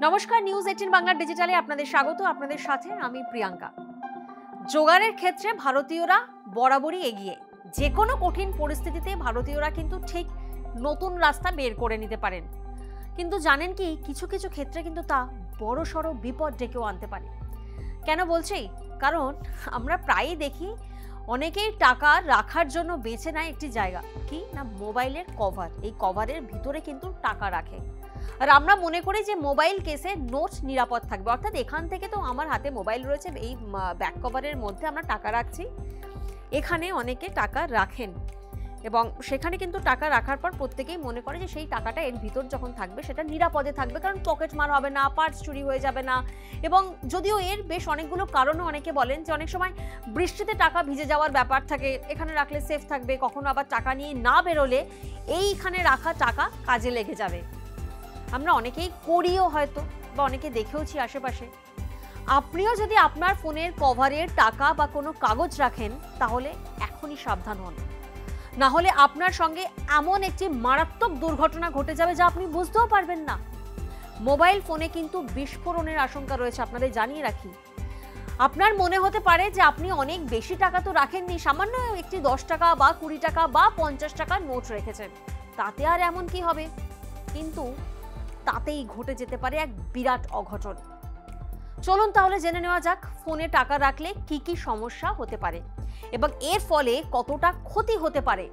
নমস্কার, নিউজ 18 বাংলা ডিজিটালে আপনাদের স্বাগত। আপনাদের সাথে আমি প্রিয়াঙ্কা। জোগাড়ের ক্ষেত্রে ভারতীয়রা বরাবরই এগিয়ে। যে কোনো কঠিন পরিস্থিতিতে ভারতীয়রা কিন্তু ঠিক নতুন রাস্তা বের করে নিতে পারেন। কিন্তু জানেন কি, কিছু কিছু ক্ষেত্রে কিন্তু তা বড়সড় বিপদ ডেকেও আনতে পারে। কেন বলছি? কারণ আমরা প্রায়ই দেখি অনেকেই টাকা রাখার জন্য বেছে নেয় একটি জায়গা, কি না মোবাইলের কভার। এই কভারের ভিতরে কিন্তু টাকা রাখে, আর আমরা মনে করি যে মোবাইল কেসে নোট নিরাপদ থাকবে, অর্থাৎ এখান থেকে তো আমার হাতে মোবাইল রয়েছে, এই ব্যাক কভারের মধ্যে আমরা টাকা রাখছি। এখানে অনেকে টাকা রাখেন এবং সেখানে কিন্তু টাকা রাখার পর প্রত্যেকেই মনে করে যে সেই টাকাটা এর ভিতর যখন থাকবে সেটা নিরাপদে থাকবে, কারণ পকেট মার হবে না, পার্স চুরি হয়ে যাবে না। এবং যদিও এর বেশ অনেকগুলো কারণও অনেকে বলেন যে অনেক সময় বৃষ্টিতে টাকা ভিজে যাওয়ার ব্যাপার থাকে, এখানে রাখলে সেফ থাকবে, কখনো আবার টাকা নিয়ে না বেরোলে এইখানে রাখা টাকা কাজে লেগে যাবে। আমরা অনেকেই করিও হয়তো, বা অনেকে দেখেওছি আশেপাশে। আপনিও যদি আপনার ফোনের কভারের টাকা বা কোনো কাগজ রাখেন তাহলে এখনই সাবধান হন, না হলে আপনার সঙ্গে এমন একটি মারাত্মক দুর্ঘটনা ঘটে যাবে যা আপনি বুঝতেও পারবেন না। মোবাইল ফোনে কিন্তু বিস্ফোরণের আশঙ্কা রয়েছে, আপনাদের জানিয়ে রাখি। আপনার মনে হতে পারে যে আপনি অনেক বেশি টাকা তো রাখেননি, সামান্য একটি 10 টাকা বা 20 টাকা বা 50 টাকার নোট রেখেছেন, তাতে আর এমন কি হবে? কিন্তু তাতেই ঘটে যেতে পারে এক বিরাট অঘটন। চলুন তাহলে জেনে নেওয়া যাক ফোনে টাকা রাখলে কি কি সমস্যা হতে পারে এবং এর ফলে কতটা ক্ষতি হতে পারে।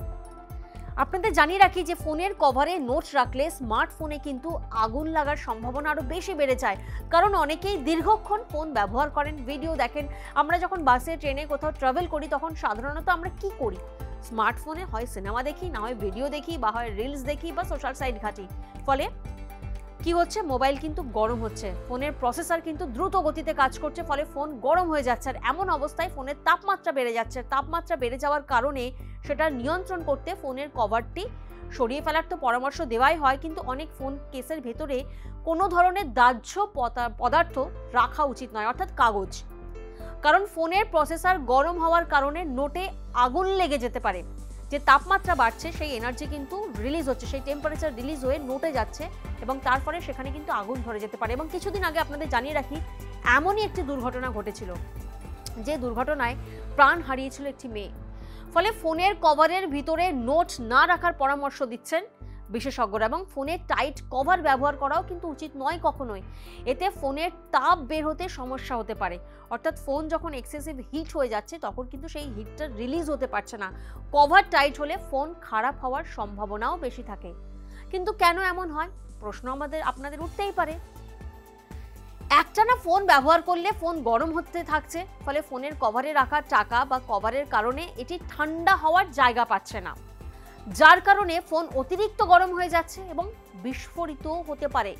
আপনাদের জানিয়ে রাখি যে ফোনের কভারে নোট রাখলে স্মার্টফোনে কিন্তু আগুন লাগার সম্ভাবনা আরো বেশি বেড়ে যায়, কারণ অনেকেই দীর্ঘক্ষণ ফোন ব্যবহার করেন, ভিডিও দেখেন। আমরা যখন বাসে ট্রেনে কোথাও ট্রাভেল করি তখন সাধারণত আমরা কি করি? স্মার্টফোনে হয় সিনেমা দেখি, না হয় ভিডিও দেখি, বা হয় রিলস দেখি, বা সোশ্যাল সাইট ঘাঁটি। ফলে কি হচ্ছে, মোবাইল কিন্তু গরম হচ্ছে, ফোনের প্রসেসর কিন্তু দ্রুত গতিতে কাজ করছে, ফলে ফোন গরম হয়ে যাচ্ছে। আর এমন অবস্থায় ফোনের তাপমাত্রা বেড়ে যাচ্ছে। তাপমাত্রা বেড়ে যাওয়ার কারণে সেটা নিয়ন্ত্রণ করতে ফোনের কভারটি সরিয়ে ফেলার তো পরামর্শ দেওয়াই হয়, কিন্তু অনেক ফোন কেসের ভেতরে কোনো ধরনের দাহ্য পদার্থ রাখা উচিত নয়, অর্থাৎ কাগজ। কারণ ফোনের প্রসেসর গরম হওয়ার কারণে নোটে আগুন লেগে যেতে পারে। যে তাপমাত্রা বাড়ছে সেই এনার্জি কিন্তু রিলিজ হচ্ছে, সেই টেম্পারেচার রিলিজ হয়ে নোটে যাচ্ছে এবং তার ফলে সেখানে কিন্তু আগুন ধরে যেতে পারে। এবং কিছুদিন আগে আপনাদের জানিয়ে রাখি, এমনই একটি দুর্ঘটনা ঘটেছিল, যে দুর্ঘটনায় প্রাণ হারিয়েছিল একটি মেয়ে। ফলে ফোনের কভারের ভিতরে নোট না রাখার পরামর্শ দিচ্ছেন বিশেষজ্ঞরা, এবং ফোনের টাইট কভার ব্যবহার করাও কিন্তু উচিত নয় কখনোই। এতে ফোনের তাপ বের হতে সমস্যা হতে পারে, অর্থাৎ ফোন যখন এক্সেসিভ হিট হয়ে যাচ্ছে তখন কিন্তু সেই হিটটা রিলিজ হতে পারছে না। কভার টাইট হলে ফোন খারাপ হওয়ার সম্ভাবনাও বেশি থাকে। কিন্তু কেন এমন হয়, প্রশ্ন আপনাদের উঠতেই পারে। একটানা ফোন ব্যবহার করলে ফোন গরম হতে থাকছে, ফলে ফোনের কভারে রাখা টাকা বা কভারের কারণে এটি ঠান্ডা হওয়ার জায়গা পাচ্ছে না, যার কারণে ফোন অতিরিক্ত গরম হয়ে যাচ্ছে এবং বিস্ফোরিত হতে পারে।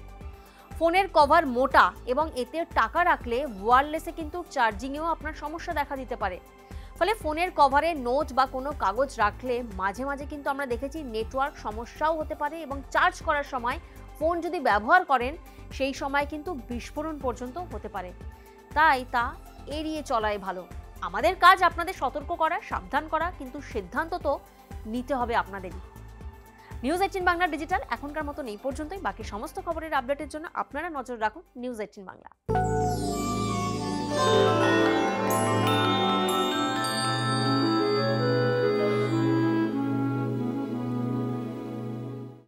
ফোনের কভার মোটা এবং এতে টাকা রাখলে ওয়্যারলেসে কিন্তু চার্জিংয়েও আপনার সমস্যা দেখা দিতে পারে। ফলে ফোনের কভারে নোট বা কোনো কাগজ রাখলে মাঝে মাঝে কিন্তু আমরা দেখেছি নেটওয়ার্ক সমস্যাও হতে পারে, এবং চার্জ করার সময় ফোন যদি ব্যবহার করেন সেই সময় কিন্তু বিস্ফোরণ পর্যন্ত হতে পারে। তাই তা এড়িয়ে চলাই ভালো। আমাদের কাজ আপনাদের সতর্ক করা, সাবধান করা, কিন্তু সিদ্ধান্ত তো নিতে হবে আপনাদেরই। নিউজ 18 বাংলা ডিজিটাল এখনকার মতো এই পর্যন্তই। বাকি সমস্ত খবরের আপডেটের জন্য আপনারা নজর রাখুন নিউজ 18 বাংলা।